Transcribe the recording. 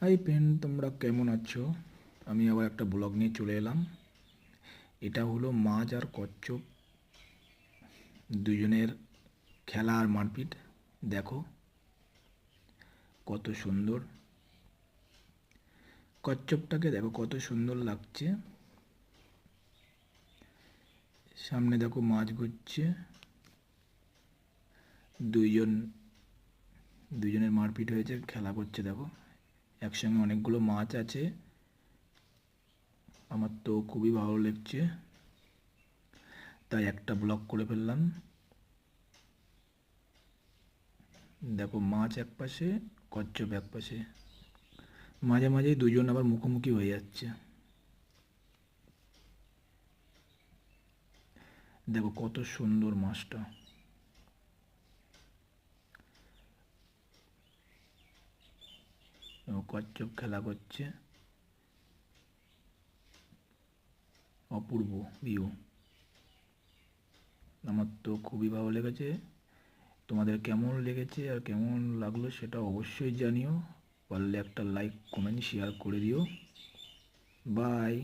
Hi friend, তোমরা কেমন আছো? আমি আবার একটা ব্লগ নিয়ে চলে এলাম। এটা হলো মাছ আর কচ্ছপ দুজনের খেলা আর মারপিট। দেখো কত সুন্দর, কচ্ছপটাকে দেখো কত সুন্দর লাগছে। সামনে দেখো মাছ ঘুরছে, দুইজন দুজনের মারপিট হয়েছে, খেলা করছে। দেখো একসঙ্গে অনেকগুলো মাছ আছে, আমার তো খুবই ভালো লাগছে, তাই একটা ব্লগ করে ফেললাম। দেখো মাছ এক পাশে, কচ্ছপ এক পাশে, মাঝে মাঝেই দুজন আবার মুখোমুখি হয়ে যাচ্ছে। দেখো কত সুন্দর মাছটা। কচ্ছপ খেলা করছে, অপূর্ব ভিউ। আমার তো খুবই ভালো লেগেছে। তোমাদের কেমন লেগেছে আর কেমন লাগলো সেটা অবশ্যই জানিও। পারলে একটা লাইক কমেন্ট শেয়ার করে দিও। বাই।